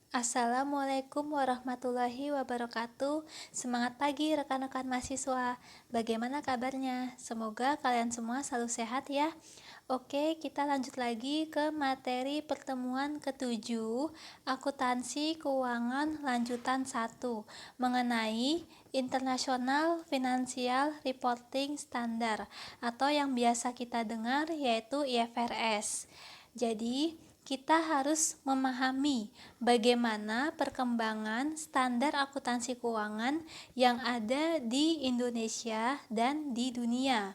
Assalamualaikum warahmatullahi wabarakatuh. Semangat pagi rekan-rekan mahasiswa. Bagaimana kabarnya? Semoga kalian semua selalu sehat ya. Oke, kita lanjut lagi ke materi pertemuan ketujuh, akuntansi keuangan lanjutan 1, mengenai International Financial Reporting Standard atau yang biasa kita dengar yaitu IFRS. Jadi, kita harus memahami bagaimana perkembangan standar akuntansi keuangan yang ada di Indonesia dan di dunia.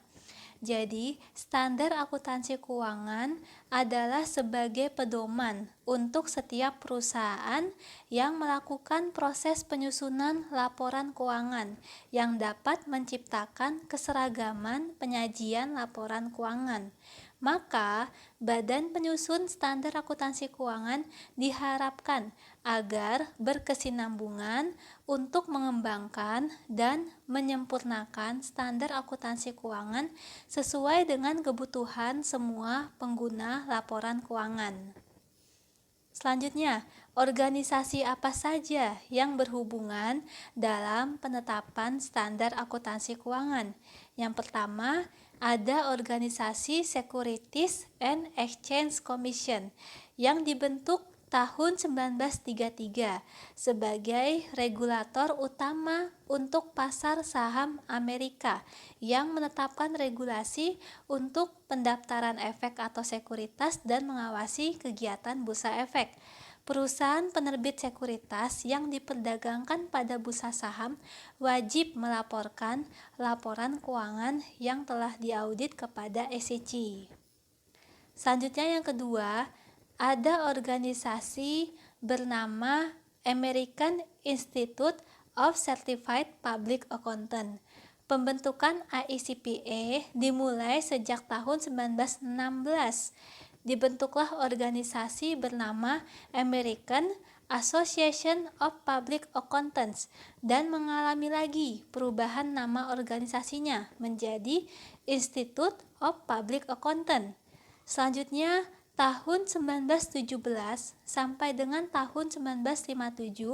Jadi, standar akuntansi keuangan adalah sebagai pedoman untuk setiap perusahaan yang melakukan proses penyusunan laporan keuangan yang dapat menciptakan keseragaman penyajian laporan keuangan. Maka, Badan Penyusun Standar Akuntansi Keuangan diharapkan agar berkesinambungan untuk mengembangkan dan menyempurnakan standar akuntansi keuangan sesuai dengan kebutuhan semua pengguna laporan keuangan. Selanjutnya, organisasi apa saja yang berhubungan dalam penetapan standar akuntansi keuangan? Yang pertama, ada organisasi Securities and Exchange Commission yang dibentuk tahun 1933 sebagai regulator utama untuk pasar saham Amerika yang menetapkan regulasi untuk pendaftaran efek atau sekuritas dan mengawasi kegiatan bursa efek. Perusahaan penerbit sekuritas yang diperdagangkan pada bursa saham wajib melaporkan laporan keuangan yang telah diaudit kepada SEC. Selanjutnya yang kedua, ada organisasi bernama American Institute of Certified Public Accountant. Pembentukan AICPA dimulai sejak tahun 1916. Dibentuklah organisasi bernama American Association of Public Accountants dan mengalami lagi perubahan nama organisasinya menjadi Institute of Public Accountant. Selanjutnya, tahun 1917 sampai dengan tahun 1957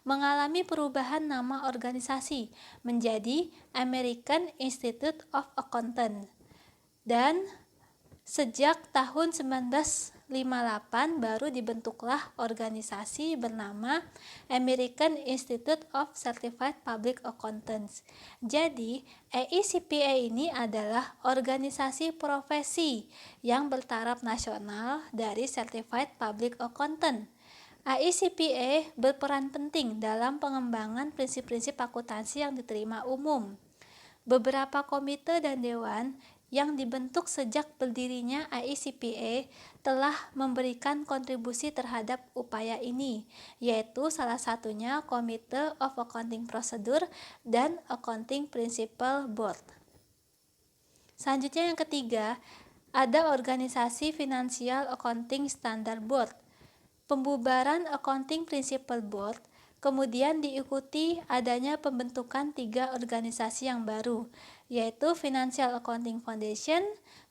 mengalami perubahan nama organisasi menjadi American Institute of Accountants. Dan sejak tahun 1958 baru dibentuklah organisasi bernama American Institute of Certified Public Accountants. Jadi, AICPA ini adalah organisasi profesi yang bertaraf nasional dari Certified Public Accountant. AICPA berperan penting dalam pengembangan prinsip-prinsip akuntansi yang diterima umum. Beberapa komite dan dewan yang dibentuk sejak berdirinya AICPA telah memberikan kontribusi terhadap upaya ini, yaitu salah satunya Committee of Accounting Procedure dan Accounting Principle Board. Selanjutnya yang ketiga, ada organisasi Financial Accounting Standard Board. Pembubaran Accounting Principle Board kemudian diikuti adanya pembentukan 3 organisasi yang baru, yaitu Financial Accounting Foundation,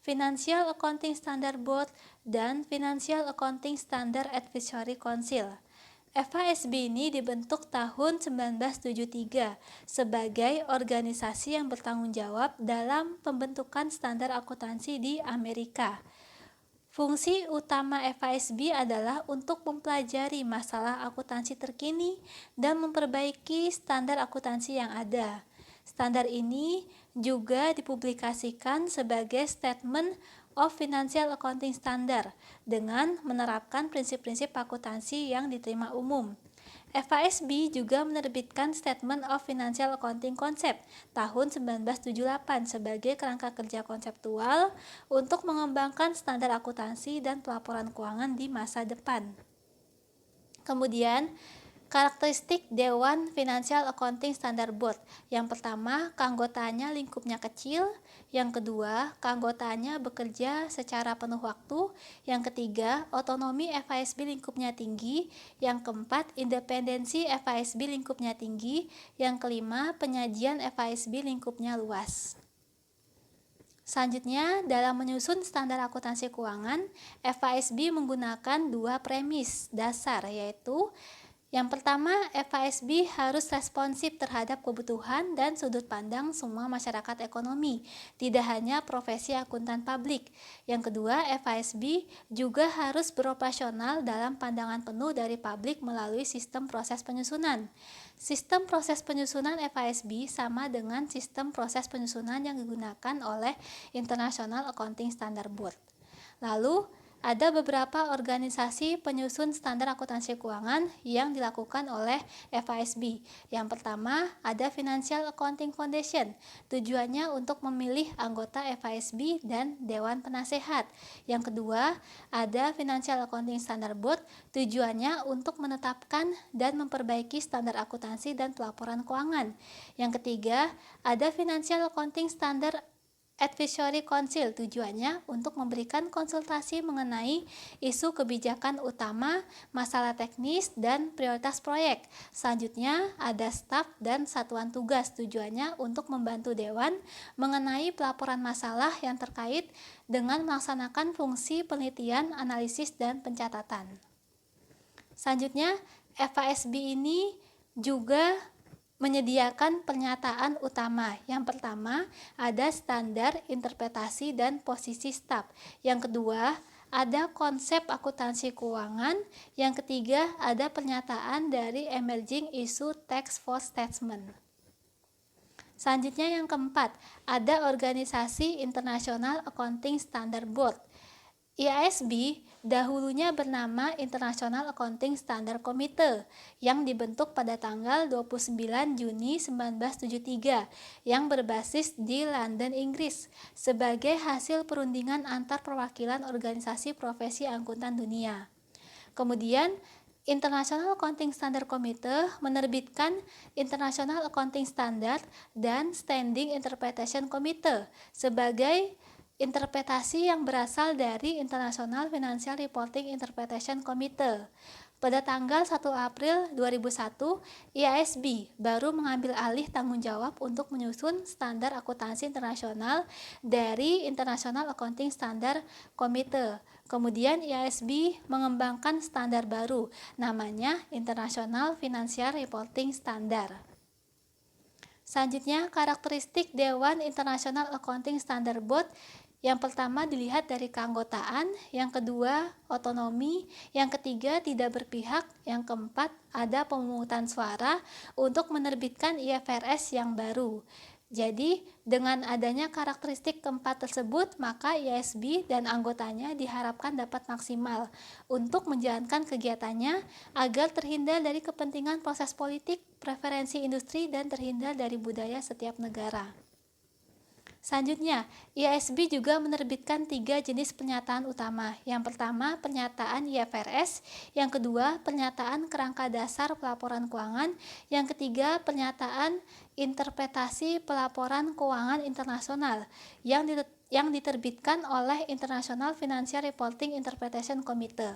Financial Accounting Standard Board, dan Financial Accounting Standard Advisory Council. FASB ini dibentuk tahun 1973 sebagai organisasi yang bertanggung jawab dalam pembentukan standar akuntansi di Amerika. Fungsi utama FASB adalah untuk mempelajari masalah akuntansi terkini dan memperbaiki standar akuntansi yang ada. Standar ini juga dipublikasikan sebagai Statement of Financial Accounting Standard dengan menerapkan prinsip-prinsip akuntansi yang diterima umum. FASB juga menerbitkan Statement of Financial Accounting Concept tahun 1978 sebagai kerangka kerja konseptual untuk mengembangkan standar akuntansi dan pelaporan keuangan di masa depan. Kemudian, karakteristik Dewan Financial Accounting Standard Board. Yang pertama, keanggotaannya lingkupnya kecil. Yang kedua, keanggotaannya bekerja secara penuh waktu. Yang ketiga, otonomi FASB lingkupnya tinggi. Yang keempat, independensi FASB lingkupnya tinggi. Yang kelima, penyajian FASB lingkupnya luas. Selanjutnya, dalam menyusun standar akuntansi keuangan, FASB menggunakan 2 premis dasar, yaitu Yang pertama, FASB harus responsif terhadap kebutuhan dan sudut pandang semua masyarakat ekonomi, tidak hanya profesi akuntan publik. Yang kedua, FASB juga harus beroperasional dalam pandangan penuh dari publik melalui sistem proses penyusunan. Sistem proses penyusunan FASB sama dengan sistem proses penyusunan yang digunakan oleh International Accounting Standard Board. Lalu, ada beberapa organisasi penyusun standar akuntansi keuangan yang dilakukan oleh FASB. Yang pertama, ada Financial Accounting Foundation. Tujuannya untuk memilih anggota FASB dan Dewan Penasehat. Yang kedua, ada Financial Accounting Standard Board. Tujuannya untuk menetapkan dan memperbaiki standar akuntansi dan pelaporan keuangan. Yang ketiga, ada Financial Accounting Standard Advisory Council. Tujuannya untuk memberikan konsultasi mengenai isu kebijakan utama, masalah teknis, dan prioritas proyek. Selanjutnya ada staf dan satuan tugas. Tujuannya untuk membantu Dewan mengenai pelaporan masalah yang terkait dengan melaksanakan fungsi penelitian, analisis, dan pencatatan. Selanjutnya, FASB ini juga menyediakan pernyataan utama. Yang pertama, ada standar interpretasi dan posisi staf. Yang kedua, ada konsep akuntansi keuangan. Yang ketiga, ada pernyataan dari emerging issue task force statement. Selanjutnya yang keempat, ada organisasi International Accounting Standard Board. IASB dahulunya bernama International Accounting Standard Committee yang dibentuk pada tanggal 29 Juni 1973 yang berbasis di London, Inggris sebagai hasil perundingan antar perwakilan organisasi profesi akuntan dunia. Kemudian International Accounting Standard Committee menerbitkan International Accounting Standard dan Standing Interpretation Committee sebagai interpretasi yang berasal dari International Financial Reporting Interpretation Committee. Pada tanggal 1 April 2001, IASB baru mengambil alih tanggung jawab untuk menyusun standar akuntansi internasional dari International Accounting Standard Committee. Kemudian IASB mengembangkan standar baru, namanya International Financial Reporting Standard. Selanjutnya, karakteristik Dewan International Accounting Standard Board. Yang pertama dilihat dari keanggotaan, yang kedua otonomi, yang ketiga tidak berpihak, yang keempat ada pemungutan suara untuk menerbitkan IFRS yang baru. Jadi, dengan adanya karakteristik keempat tersebut, maka IASB dan anggotanya diharapkan dapat maksimal untuk menjalankan kegiatannya agar terhindar dari kepentingan proses politik, preferensi industri, dan terhindar dari budaya setiap negara. Selanjutnya, IASB juga menerbitkan 3 jenis pernyataan utama. Yang pertama, pernyataan IFRS. Yang kedua, pernyataan kerangka dasar pelaporan keuangan. Yang ketiga, pernyataan interpretasi pelaporan keuangan internasional yang diterbitkan oleh International Financial Reporting Interpretation Committee.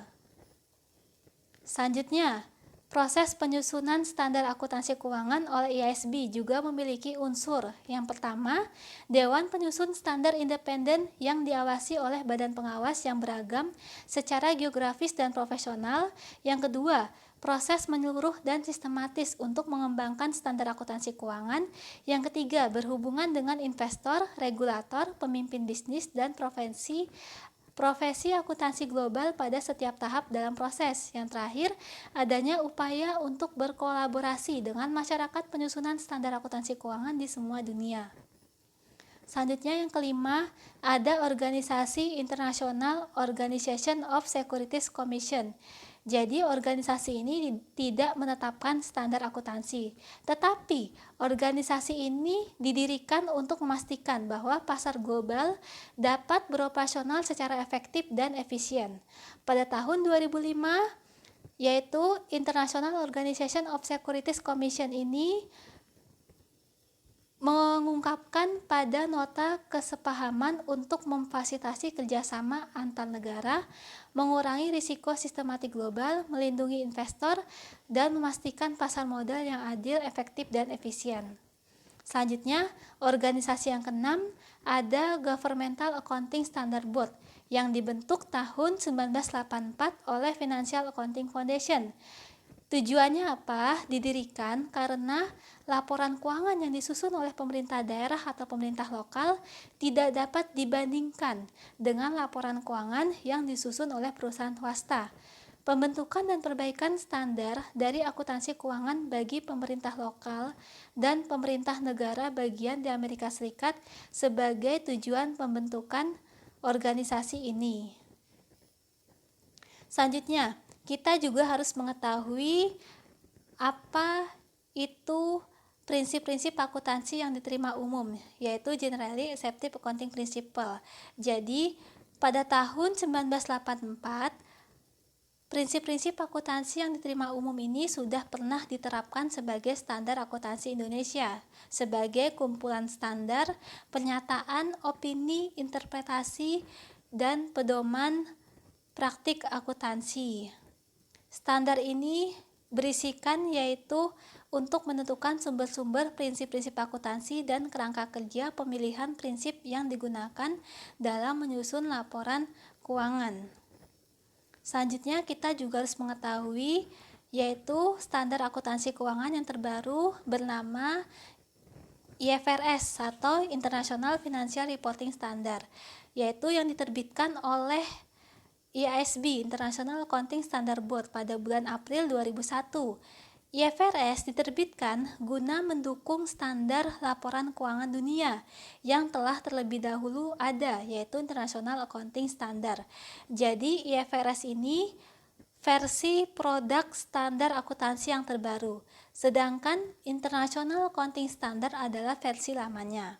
Selanjutnya, proses penyusunan standar akuntansi keuangan oleh IASB juga memiliki unsur. Yang pertama, Dewan Penyusun Standar Independen yang diawasi oleh badan pengawas yang beragam secara geografis dan profesional. Yang kedua, proses menyeluruh dan sistematis untuk mengembangkan standar akuntansi keuangan. Yang ketiga, berhubungan dengan investor, regulator, pemimpin bisnis, dan profesi akuntansi global pada setiap tahap dalam proses. Yang terakhir, adanya upaya untuk berkolaborasi dengan masyarakat penyusunan standar akuntansi keuangan di semua dunia. Selanjutnya yang kelima, ada organisasi International Organization of Securities Commission. Jadi organisasi ini tidak menetapkan standar akuntansi, tetapi organisasi ini didirikan untuk memastikan bahwa pasar global dapat beroperasional secara efektif dan efisien. Pada tahun 2005, yaitu International Organization of Securities Commission ini mengungkapkan pada nota kesepahaman untuk memfasilitasi kerjasama antar negara, mengurangi risiko sistematik global, melindungi investor, dan memastikan pasar modal yang adil, efektif, dan efisien. Selanjutnya, organisasi yang keenam ada Governmental Accounting Standard Board yang dibentuk tahun 1984 oleh Financial Accounting Foundation. Tujuannya apa? Didirikan karena laporan keuangan yang disusun oleh pemerintah daerah atau pemerintah lokal tidak dapat dibandingkan dengan laporan keuangan yang disusun oleh perusahaan swasta. Pembentukan dan perbaikan standar dari akuntansi keuangan bagi pemerintah lokal dan pemerintah negara bagian di Amerika Serikat sebagai tujuan pembentukan organisasi ini. Selanjutnya, kita juga harus mengetahui apa itu prinsip-prinsip akuntansi yang diterima umum, yaitu Generally Accepted Accounting Principle. Jadi, pada tahun 1984, prinsip-prinsip akuntansi yang diterima umum ini sudah pernah diterapkan sebagai standar akuntansi Indonesia, sebagai kumpulan standar, pernyataan, opini, interpretasi, dan pedoman praktik akuntansi. Standar ini berisikan yaitu untuk menentukan sumber-sumber prinsip-prinsip akuntansi dan kerangka kerja pemilihan prinsip yang digunakan dalam menyusun laporan keuangan. Selanjutnya kita juga harus mengetahui yaitu standar akuntansi keuangan yang terbaru bernama IFRS atau International Financial Reporting Standard, yaitu yang diterbitkan oleh IASB International Accounting Standard Board pada bulan April 2001. IFRS diterbitkan guna mendukung standar laporan keuangan dunia yang telah terlebih dahulu ada, yaitu International Accounting Standard. Jadi IFRS ini versi produk standar akuntansi yang terbaru, sedangkan International Accounting Standard adalah versi lamanya.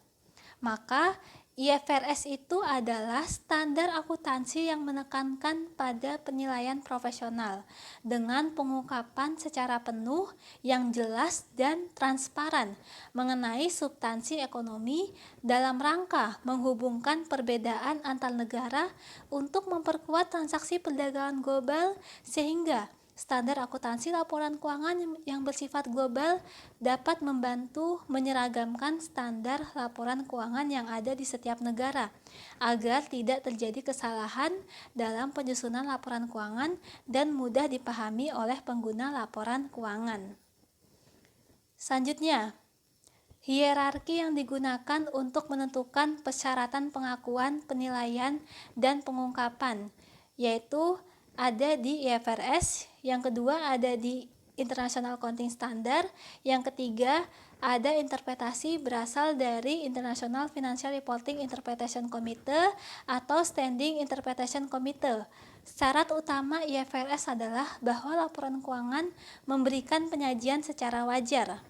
Maka IFRS itu adalah standar akuntansi yang menekankan pada penilaian profesional dengan pengungkapan secara penuh yang jelas dan transparan mengenai substansi ekonomi dalam rangka menghubungkan perbedaan antar negara untuk memperkuat transaksi perdagangan global, sehingga standar akuntansi laporan keuangan yang bersifat global dapat membantu menyeragamkan standar laporan keuangan yang ada di setiap negara agar tidak terjadi kesalahan dalam penyusunan laporan keuangan dan mudah dipahami oleh pengguna laporan keuangan. Selanjutnya, hierarki yang digunakan untuk menentukan persyaratan pengakuan, penilaian, dan pengungkapan, yaitu ada di IFRS, yang kedua ada di International Accounting Standard, yang ketiga ada interpretasi berasal dari International Financial Reporting Interpretation Committee atau Standing Interpretation Committee. Syarat utama IFRS adalah bahwa laporan keuangan memberikan penyajian secara wajar.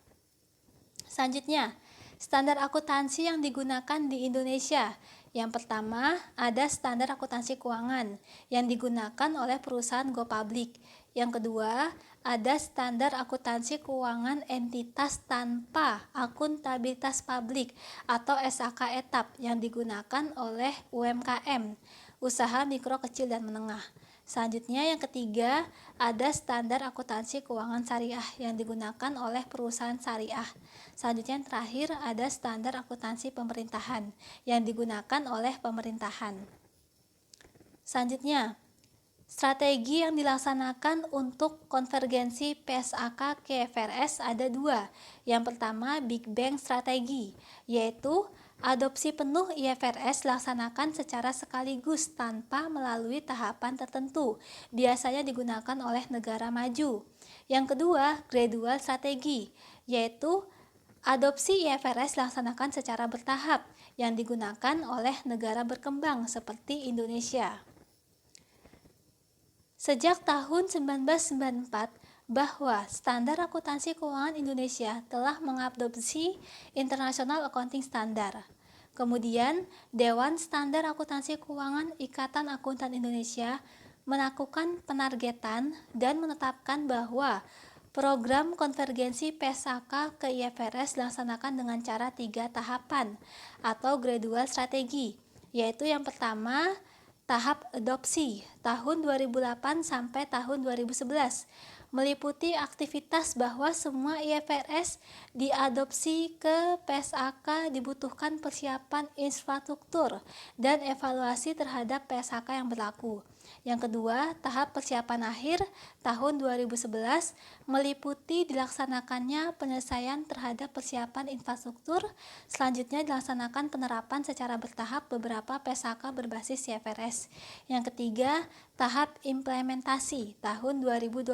Selanjutnya, standar akuntansi yang digunakan di Indonesia. Yang pertama, ada standar akuntansi keuangan yang digunakan oleh perusahaan go public. Yang kedua, ada standar akuntansi keuangan entitas tanpa akuntabilitas publik atau SAK etap yang digunakan oleh UMKM, usaha mikro, kecil, dan menengah. Selanjutnya yang ketiga, ada standar akuntansi keuangan syariah yang digunakan oleh perusahaan syariah. Selanjutnya yang terakhir, ada standar akuntansi pemerintahan yang digunakan oleh pemerintahan. Selanjutnya, strategi yang dilaksanakan untuk konvergensi PSAK ke IFRS ada dua. Yang pertama, Big Bang strategi, yaitu adopsi penuh IFRS dilaksanakan secara sekaligus tanpa melalui tahapan tertentu, biasanya digunakan oleh negara maju. Yang kedua, gradual strategi, yaitu adopsi IFRS dilaksanakan secara bertahap yang digunakan oleh negara berkembang seperti Indonesia. Sejak tahun 1994, bahwa standar akuntansi keuangan Indonesia telah mengadopsi International Accounting Standard. Kemudian, Dewan Standar Akuntansi Keuangan Ikatan Akuntan Indonesia melakukan penargetan dan menetapkan bahwa program konvergensi PSAK ke IFRS dilaksanakan dengan cara 3 tahapan atau gradual strategi, yaitu yang pertama, tahap adopsi, tahun 2008 sampai tahun 2011, meliputi aktivitas bahwa semua IFRS diadopsi ke PSAK dibutuhkan persiapan infrastruktur dan evaluasi terhadap PSAK yang berlaku. Yang kedua, tahap persiapan akhir tahun 2011 meliputi dilaksanakannya penyelesaian terhadap persiapan infrastruktur. Selanjutnya dilaksanakan penerapan secara bertahap beberapa PSAK berbasis IFRS. Yang ketiga, tahap implementasi tahun 2012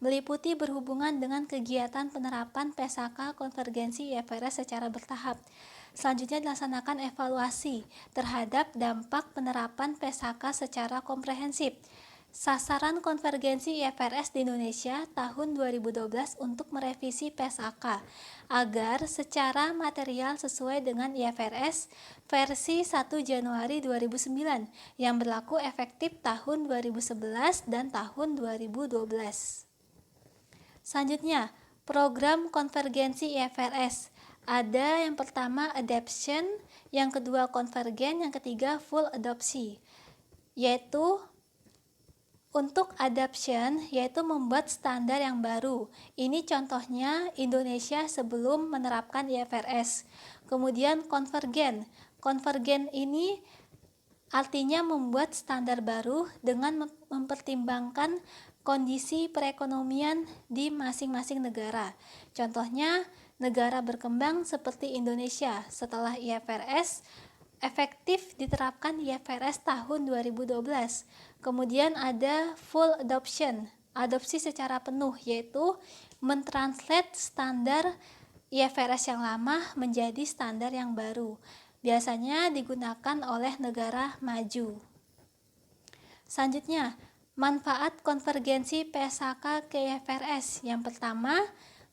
meliputi berhubungan dengan kegiatan penerapan PSAK konvergensi IFRS secara bertahap. Selanjutnya dilaksanakan evaluasi terhadap dampak penerapan PSAK secara komprehensif. Sasaran konvergensi IFRS di Indonesia tahun 2012 untuk merevisi PSAK agar secara material sesuai dengan IFRS versi 1 Januari 2009 yang berlaku efektif tahun 2011 dan tahun 2012. Selanjutnya, program konvergensi IFRS. Ada yang pertama adoption, yang kedua konvergen, yang ketiga full adopsi. Yaitu untuk adoption, yaitu membuat standar yang baru. Ini contohnya Indonesia sebelum menerapkan IFRS. Kemudian konvergen. Konvergen ini artinya membuat standar baru dengan mempertimbangkan kondisi perekonomian di masing-masing negara. Contohnya, negara berkembang seperti Indonesia setelah IFRS efektif diterapkan IFRS tahun 2012. Kemudian ada full adoption, adopsi secara penuh, yaitu mentranslate standar IFRS yang lama menjadi standar yang baru. Biasanya digunakan oleh negara maju. Selanjutnya, manfaat konvergensi PSAK ke IFRS. Yang pertama,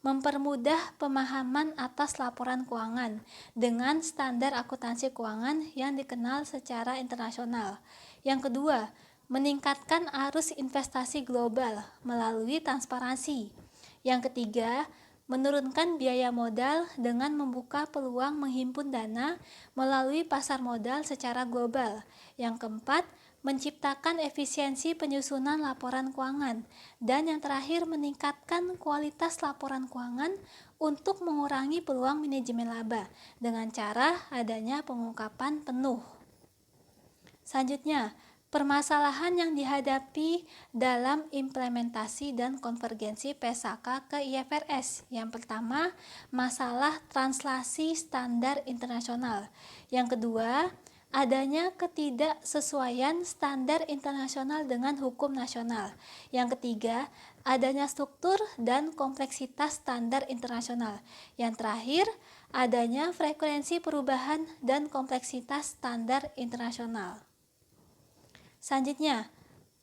mempermudah pemahaman atas laporan keuangan dengan standar akuntansi keuangan yang dikenal secara internasional. Yang kedua, meningkatkan arus investasi global melalui transparansi. Yang ketiga, menurunkan biaya modal dengan membuka peluang menghimpun dana melalui pasar modal secara global. Yang keempat, menciptakan efisiensi penyusunan laporan keuangan. Dan yang terakhir, meningkatkan kualitas laporan keuangan untuk mengurangi peluang manajemen laba dengan cara adanya pengungkapan penuh. Selanjutnya, permasalahan yang dihadapi dalam implementasi dan konvergensi PSAK ke IFRS. Yang pertama, masalah translasi standar internasional. Yang kedua, adanya ketidaksesuaian standar internasional dengan hukum nasional. Yang ketiga, adanya struktur dan kompleksitas standar internasional. Yang terakhir, adanya frekuensi perubahan dan kompleksitas standar internasional. Selanjutnya,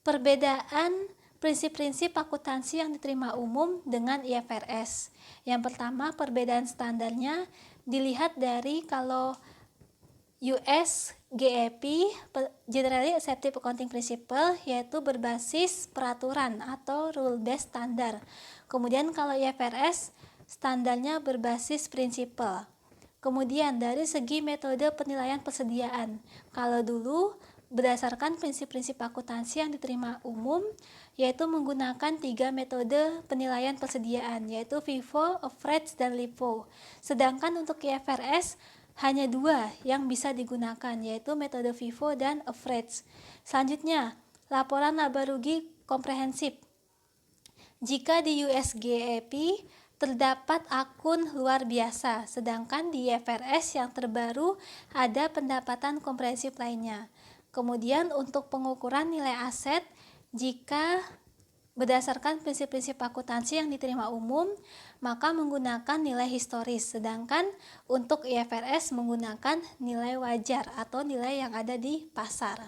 perbedaan prinsip-prinsip akuntansi yang diterima umum dengan IFRS. Yang pertama, perbedaan standarnya dilihat dari kalau US GAAP, Generally Accepted Accounting Principle, yaitu berbasis peraturan atau rule based standar. Kemudian kalau IFRS, standarnya berbasis prinsipal. Kemudian dari segi metode penilaian persediaan, kalau dulu berdasarkan prinsip-prinsip akuntansi yang diterima umum, yaitu menggunakan 3 metode penilaian persediaan, yaitu FIFO, average, dan LIFO. Sedangkan untuk IFRS hanya 2 yang bisa digunakan, yaitu metode FIFO dan average. Selanjutnya, laporan laba rugi komprehensif. Jika di US GAAP terdapat akun luar biasa, sedangkan di IFRS yang terbaru ada pendapatan komprehensif lainnya. Kemudian untuk pengukuran nilai aset, jika berdasarkan prinsip-prinsip akuntansi yang diterima umum, maka menggunakan nilai historis, sedangkan untuk IFRS menggunakan nilai wajar atau nilai yang ada di pasar.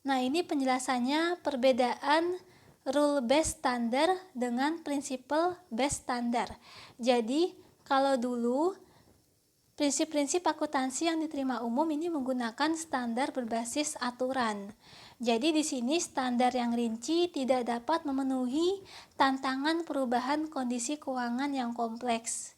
Nah, ini penjelasannya perbedaan rule based standard dengan principle based standard. Jadi, kalau dulu prinsip-prinsip akuntansi yang diterima umum ini menggunakan standar berbasis aturan. Jadi di sini standar yang rinci tidak dapat memenuhi tantangan perubahan kondisi keuangan yang kompleks.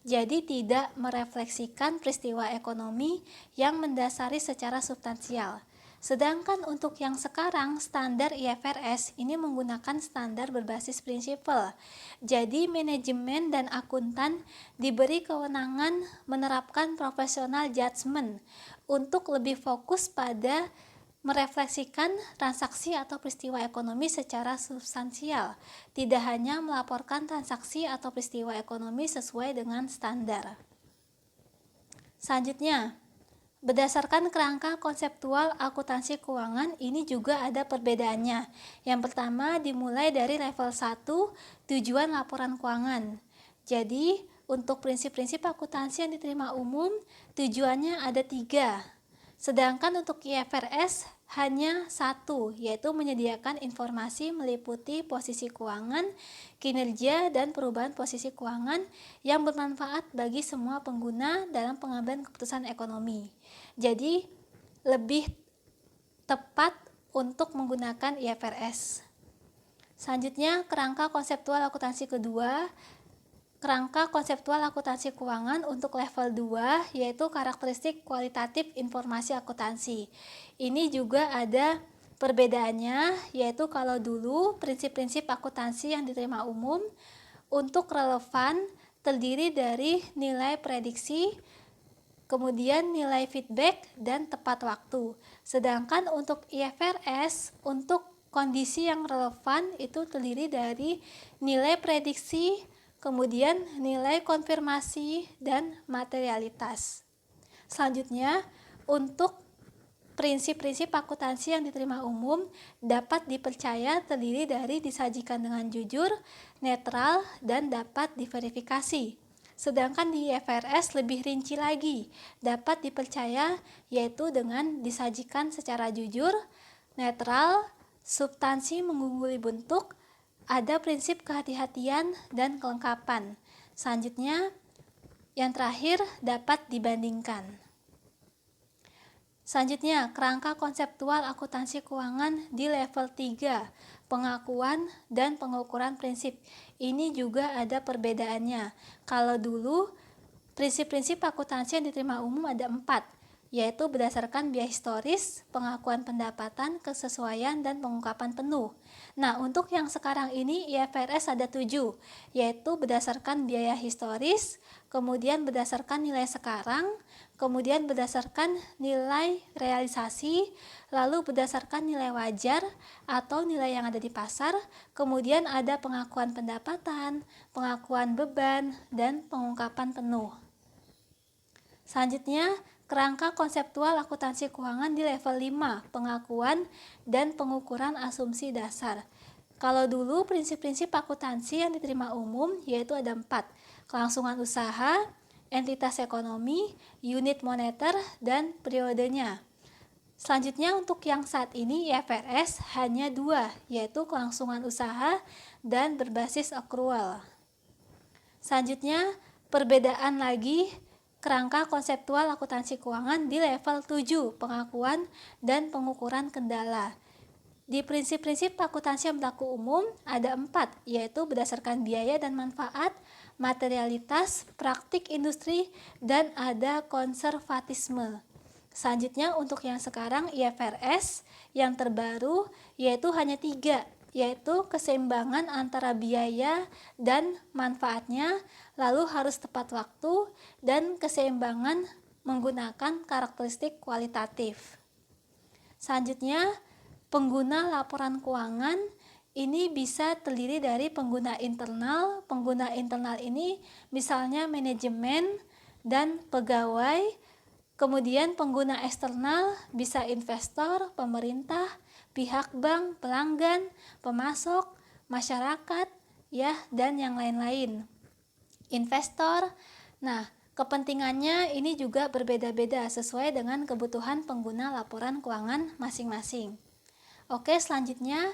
Jadi tidak merefleksikan peristiwa ekonomi yang mendasari secara substansial. Sedangkan untuk yang sekarang standar IFRS ini menggunakan standar berbasis prinsipal. Jadi manajemen dan akuntan diberi kewenangan menerapkan professional judgment untuk lebih fokus pada merefleksikan transaksi atau peristiwa ekonomi secara substansial, tidak hanya melaporkan transaksi atau peristiwa ekonomi sesuai dengan standar. Selanjutnya, berdasarkan kerangka konseptual akuntansi keuangan ini juga ada perbedaannya. Yang pertama dimulai dari level 1, tujuan laporan keuangan. Jadi, untuk prinsip-prinsip akuntansi yang diterima umum, tujuannya ada 3. Sedangkan untuk IFRS hanya 1, yaitu menyediakan informasi meliputi posisi keuangan, kinerja, dan perubahan posisi keuangan yang bermanfaat bagi semua pengguna dalam pengambilan keputusan ekonomi. Jadi, lebih tepat untuk menggunakan IFRS. Selanjutnya, kerangka konseptual akuntansi kedua. Kerangka konseptual akuntansi keuangan untuk level 2 yaitu karakteristik kualitatif informasi akuntansi. Ini juga ada perbedaannya, yaitu kalau dulu prinsip-prinsip akuntansi yang diterima umum untuk relevan terdiri dari nilai prediksi, kemudian nilai feedback, dan tepat waktu. Sedangkan untuk IFRS, untuk kondisi yang relevan itu terdiri dari nilai prediksi, kemudian nilai konfirmasi, dan materialitas. Selanjutnya, untuk prinsip-prinsip akuntansi yang diterima umum dapat dipercaya terdiri dari disajikan dengan jujur, netral, dan dapat diverifikasi. Sedangkan di IFRS lebih rinci lagi, dapat dipercaya yaitu dengan disajikan secara jujur, netral, substansi mengungguli bentuk, ada prinsip kehati-hatian dan kelengkapan. Selanjutnya, yang terakhir dapat dibandingkan. Selanjutnya, kerangka konseptual akuntansi keuangan di level 3, pengakuan dan pengukuran prinsip. Ini juga ada perbedaannya. Kalau dulu, prinsip-prinsip akuntansi yang diterima umum ada 4, yaitu berdasarkan biaya historis, pengakuan pendapatan, kesesuaian, dan pengungkapan penuh. Nah, untuk yang sekarang ini IFRS ada 7, yaitu berdasarkan biaya historis, kemudian berdasarkan nilai sekarang, kemudian berdasarkan nilai realisasi, lalu berdasarkan nilai wajar atau nilai yang ada di pasar, kemudian ada pengakuan pendapatan, pengakuan beban, dan pengungkapan penuh. Selanjutnya, kerangka konseptual akuntansi keuangan di level 5, pengakuan dan pengukuran asumsi dasar. Kalau dulu prinsip-prinsip akuntansi yang diterima umum yaitu ada 4, kelangsungan usaha, entitas ekonomi, unit moneter, dan periodenya. Selanjutnya untuk yang saat ini IFRS hanya 2, yaitu kelangsungan usaha dan berbasis accrual. Selanjutnya, perbedaan lagi kerangka konseptual akuntansi keuangan di level 7, pengakuan dan pengukuran kendala. Di prinsip-prinsip akuntansi yang berlaku umum ada 4, yaitu berdasarkan biaya dan manfaat, materialitas, praktik industri, dan ada konservatisme. Selanjutnya untuk yang sekarang IFRS yang terbaru yaitu hanya 3, yaitu keseimbangan antara biaya dan manfaatnya, lalu harus tepat waktu, dan keseimbangan menggunakan karakteristik kualitatif. Selanjutnya, pengguna laporan keuangan ini bisa terdiri dari pengguna internal. Pengguna internal ini misalnya manajemen dan pegawai. Kemudian pengguna eksternal bisa investor, pemerintah, pihak bank, pelanggan, pemasok, masyarakat, ya, dan yang lain-lain. Investor, nah, kepentingannya ini juga berbeda-beda sesuai dengan kebutuhan pengguna laporan keuangan masing-masing. Oke, selanjutnya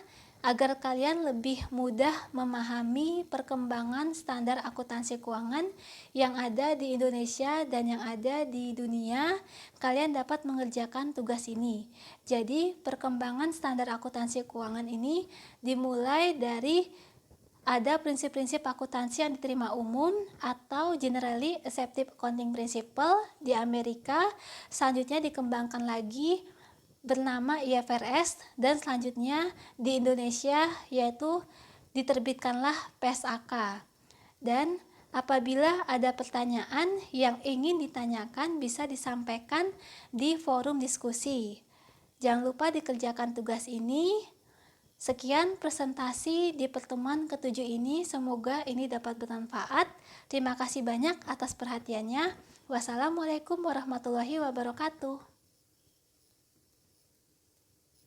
agar kalian lebih mudah memahami perkembangan standar akuntansi keuangan yang ada di Indonesia dan yang ada di dunia, kalian dapat mengerjakan tugas ini. Jadi, perkembangan standar akuntansi keuangan ini dimulai dari ada prinsip-prinsip akuntansi yang diterima umum atau Generally Accepted Accounting Principle di Amerika. Selanjutnya dikembangkan lagi bernama IFRS, dan selanjutnya di Indonesia yaitu diterbitkanlah PSAK. Dan apabila ada pertanyaan yang ingin ditanyakan bisa disampaikan di forum diskusi. Jangan lupa dikerjakan tugas ini. Sekian presentasi di pertemuan ke-7 ini, semoga ini dapat bermanfaat. Terima kasih banyak atas perhatiannya. Wassalamualaikum warahmatullahi wabarakatuh.